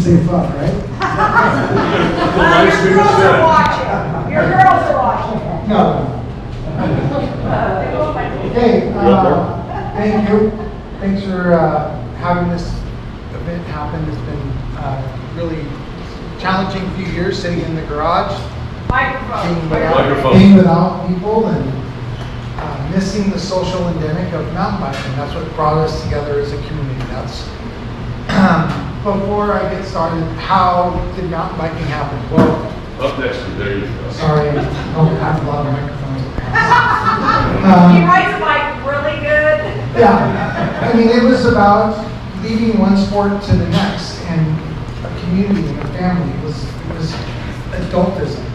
say fuck, right? Your girls are watching. Your girls are watching. No. Okay, thank you. Thanks for having this event happen. It's been really challenging few years sitting in the garage, being without people and missing the social endemic of mountain biking. That's what brought us together as a community. That's before I get started, how did mountain biking happen? Well, Up next, there you go. sorry, I don't have a lot of microphones. He rides a bike really good. Yeah, I mean, it was about leaving one sport to the next, and a community and a family. It was adultism.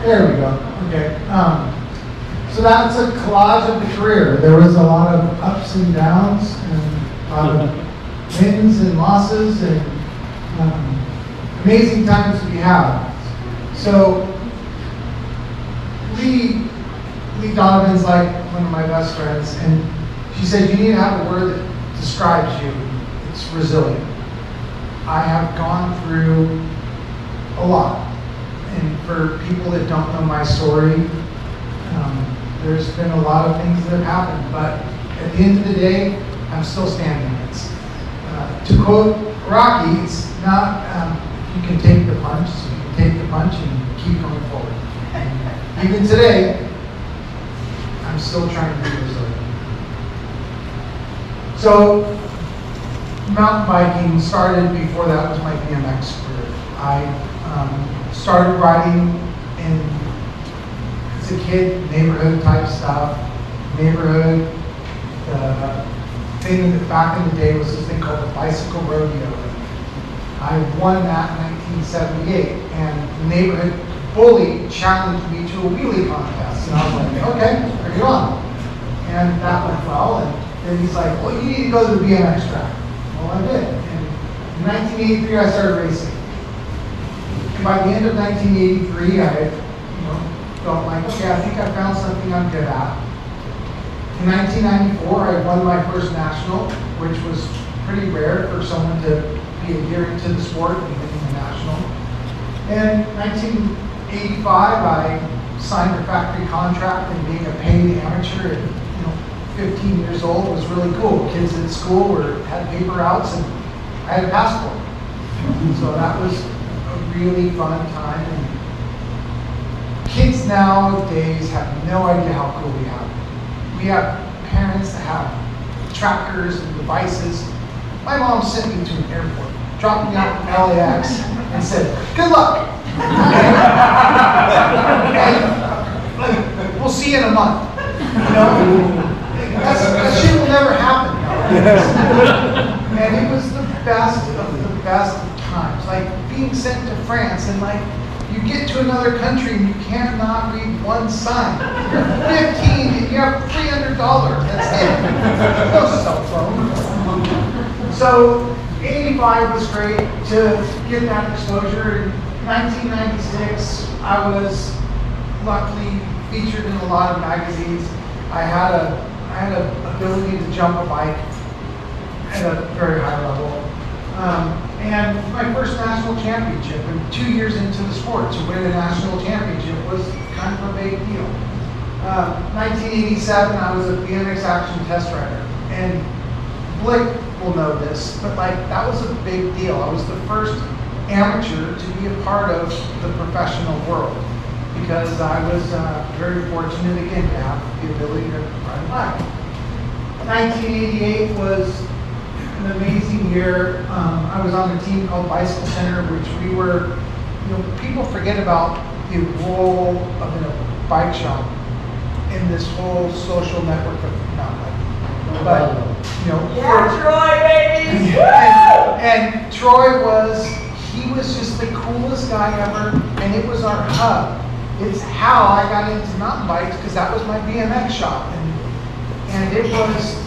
There we go. Okay. So that's a collage of the career. There was a lot of ups and downs, and a lot of wins and losses, and amazing times we have. So Lee Donovan's like one of my best friends, and she said, you need to have a word that describes you. It's resilient. I have gone through a lot. And for people that don't know my story, there's been a lot of things that have happened. But at the end of the day, I'm still standing. It's, to quote Rocky, it's not, you can take the punch, so you can take the punch and keep coming forward. And even today, I'm still trying to be resilient. So, mountain biking started before that was my BMX career. I started riding as a kid, neighborhood type stuff. Neighborhood, the thing that back in the day was this thing called the bicycle rodeo. I won that in 1978, and the neighborhood bully challenged me to a wheelie contest. And I was like, okay, are you on? And that went well. And then he's like, well, you need to go to the BMX track. Well, I did. And in 1983, I started racing. And by the end of 1983, I felt like, okay, I think I found something I'm good at. In 1994, I won my first national, which was pretty rare for someone to be a year into the sport and winning a national. In 1985, I signed a factory contract, and being a paid amateur at 15 years old was really cool. Kids at school had paper routes, and I had a passport. So that was a really fun time. And kids nowadays have no idea how cool we have. We have parents that have trackers and devices. My mom sent me to an airport, dropped me out in LAX, and said, good luck. And, we'll see you in a month. That shit will never happen. And it was the best of times. Like being sent to France, and like you get to another country and you cannot read one sign. You're 15 and you have $300. That's it. No cell phone. So 85 was great to get that exposure. In 1996, I was luckily featured in a lot of magazines. I had an ability to jump a bike at a very high level. And my first national championship, and 2 years into the sport, to win a national championship was kind of a big deal. 1987, I was a BMX action test rider. And Blake will know this, but like that was a big deal. I was the first amateur to be a part of the professional world, because I was very fortunate again to have the ability to ride a bike. 1988 was an amazing year. I was on a team called Bicycle Center, which we were, people forget about the role of a bike shop in this whole social network of mountain biking. But, Yeah, Troy, baby! and Troy he was just the coolest guy ever, and it was our hub. It's how I got into mountain bikes, because that was my BMX shop, and it was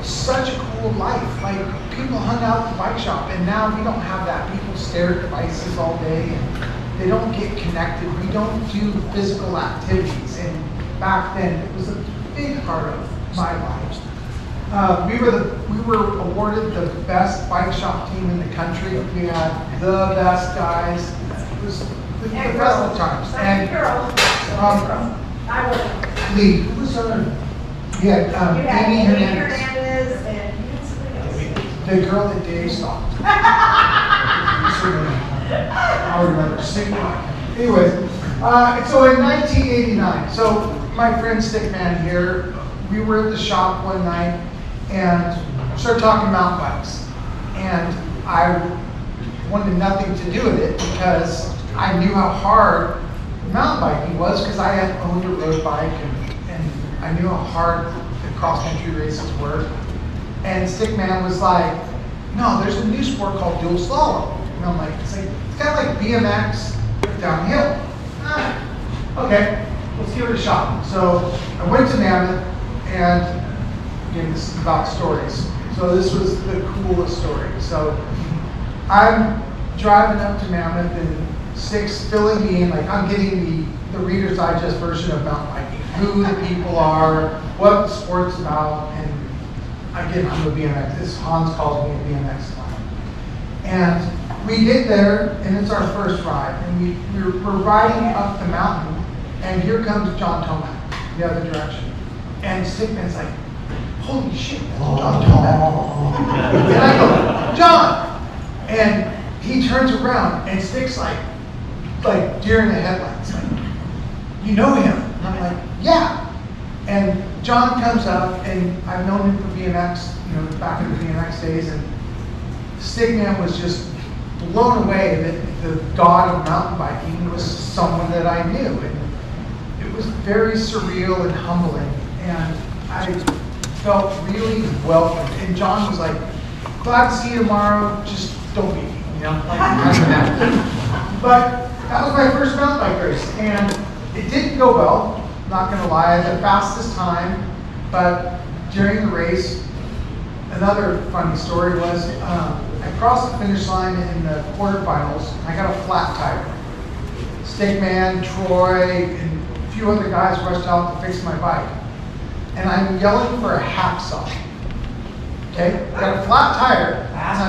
such a cool life. Like people hung out at the bike shop, and now we don't have that. People stare at devices all day, and they don't get connected. We don't do physical activities, and back then it was a big part of my life. We were awarded the best bike shop team in the country. We had the best guys. It was the best of times. And I would. Lee, who was the other? We had You had Amy Amy Hernandez, Hernandez and you had somebody else. the girl that Dave stopped. I remember. Anyways, so in 1989, so my friend Stickman here, we were at the shop one night and started talking mountain bikes. And I wanted nothing to do with it because I knew how hard mountain biking was because I had owned a road bike and I knew how hard the cross-country races were. And Stickman was like, no, there's a new sport called dual slalom. And I'm like, it's kind of like BMX downhill. Okay, let's give it a shot. So I went to Mammoth, and again, this is about stories. So this was the coolest story. So I'm driving up to Mammoth, and Stick's filling me in, like I'm getting the Reader's Digest version of mountain biking, who the people are, what the sport's about, and again, I'm a BMX. This Hans calls me a BMX clown. And we get there, and it's our first ride, and we're riding up the mountain, and here comes John Tomac, the other direction. And Stickman's like, holy shit, that's John Tomac. And I go, John! And he turns around, and Stick's like deer in the headlights, like, you know him? And I'm like, yeah. And John comes up, and I've known him for BMX, back in the BMX days, and Stickman was just blown away that the god of mountain biking was someone that I knew. And it was very surreal and humbling, and I felt really welcomed. And John was like, glad to see you tomorrow, just don't beat me, But that was my first mountain bike race, and it didn't go well. Not gonna lie, I had the fastest time, but during the race, another funny story was I crossed the finish line in the quarterfinals. I got a flat tire. Stickman, Troy, and a few other guys rushed out to fix my bike, and I'm yelling for a hacksaw. Okay, got a flat tire, and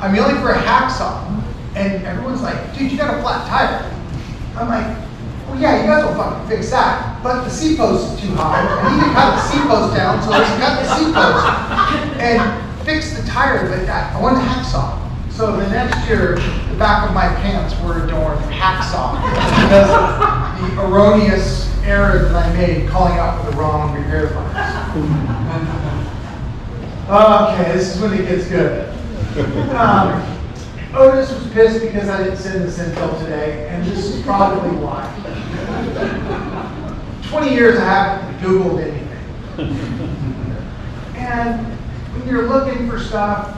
I'm yelling for a hacksaw, and everyone's like, "Dude, you got a flat tire." I'm like, well, yeah, you guys will fucking fix that, but the seat post is too high. I need to cut the seat post down, so let's cut the seat post and fix the tire. But I want a hacksaw. So the next year, the back of my pants were adorned with hacksaw because of the erroneous error that I made calling out for the wrong repair parts. Okay, this is when it gets good. Otis was pissed because I didn't send this intel today, and this is probably why. 20 years I haven't Googled anything. And when you're looking for stuff,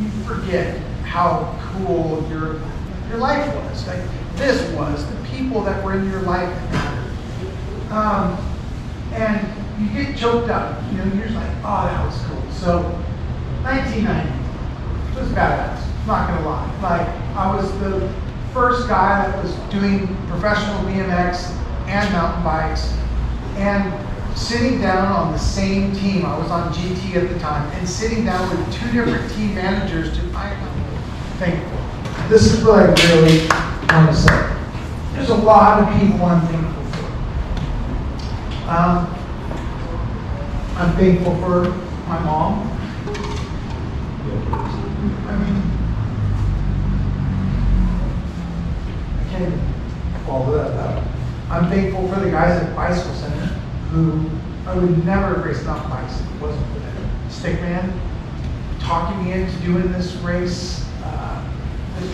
you forget how cool your life was. Like this was, the people that were in your life that mattered. And you get choked up, you're just like, oh, that was cool. So 1990, it was badass. Not gonna lie. Like, I was the first guy that was doing professional BMX and mountain bikes, and sitting down on the same team. I was on GT at the time, and sitting down with two different team managers I'm thankful. This is what I really want to say. There's a lot of people I'm thankful for. I'm thankful for my mom. I mean, can follow that up. I'm thankful for the guys at Bicycle Center who I would never have raced mountain bikes if it wasn't for them. Stickman talking me into doing this race has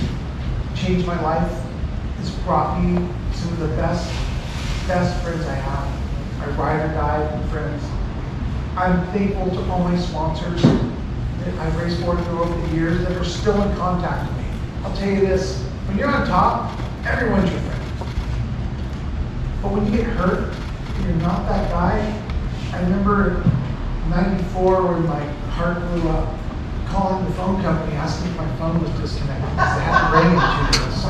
changed my life. It's brought me some of the best friends I have. My ride or die friends. I'm thankful to all my sponsors that I've raced for over the years that are still in contact with me. I'll tell you this, when you're on top, everyone's your friend. But when you get hurt, and you're not that guy, I remember in '94 when my heart blew up, calling the phone company asking if my phone was disconnected because it hadn't rang in 2 days.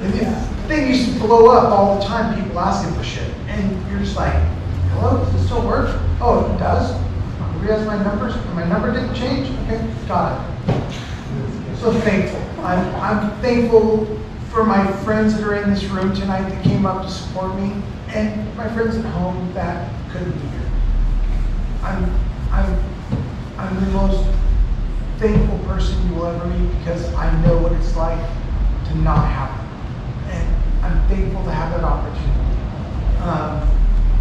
And the thing used to blow up all the time, people asking for shit. And you're just like, hello, does it still work? Oh, it does? Everybody has my numbers, and my number didn't change? Okay, got it. So thankful. I'm thankful for my friends that are in this room tonight that came up to support me, and my friends at home that couldn't be here. I'm the most thankful person you will ever meet because I know what it's like to not have it. And I'm thankful to have that opportunity.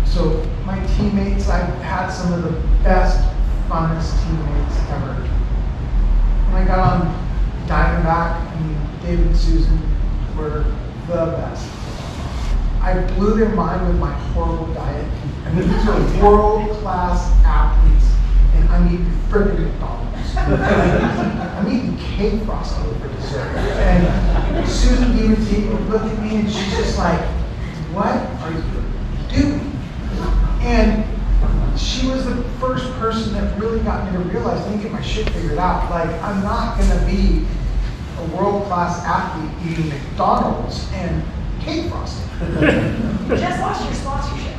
So my teammates, I've had some of the best, funnest teammates ever. When I got on Diamondback, I mean, David and Susan were the best. I blew their mind with my horrible diet. I mean, these are world-class athletes, and I'm eating friggin' McDonald's. I'm eating cake frosting for dessert. And Susan gave it to me, looked at me, and she's just like, what are you doing? And she was the first person that really got me to realize I didn't get my shit figured out. Like, I'm not gonna be a world-class athlete eating McDonald's and cake frosting. You just lost your sponsorship.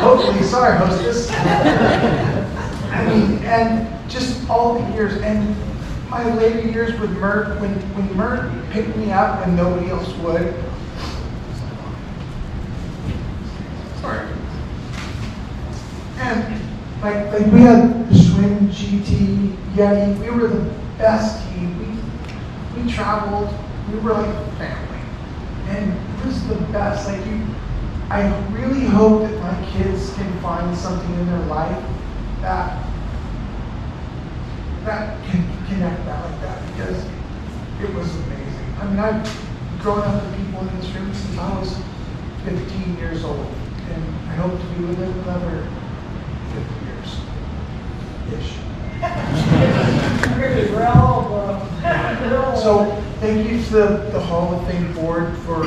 Hopefully, sorry, hostess. I mean, and just all the years, and my later years with Mert, when Mert picked me up when nobody else would. Sorry. And like we had the Schwinn, GT, Yeti, we were the best team. We traveled, we were like family. And it was the best. Like I really hope that my kids can find something in their life that can connect that like that, because it was amazing. I mean, I've grown up with people in this room since I was 15 years old, and I hope to be with them another 50 years-ish. So thank you to the Hall of Fame board for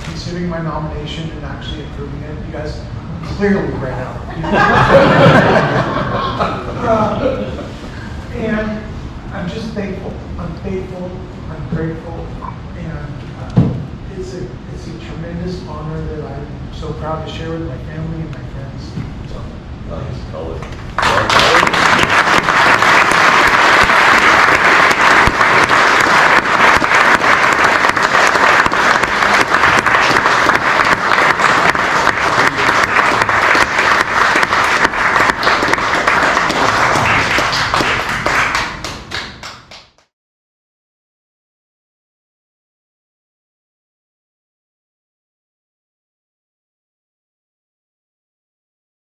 considering my nomination and actually approving it. You guys clearly ran out. And I'm just thankful. I'm thankful. I'm grateful, and it's a tremendous honor that I'm so proud to share with my family and my friends. So, Thanks, Cully.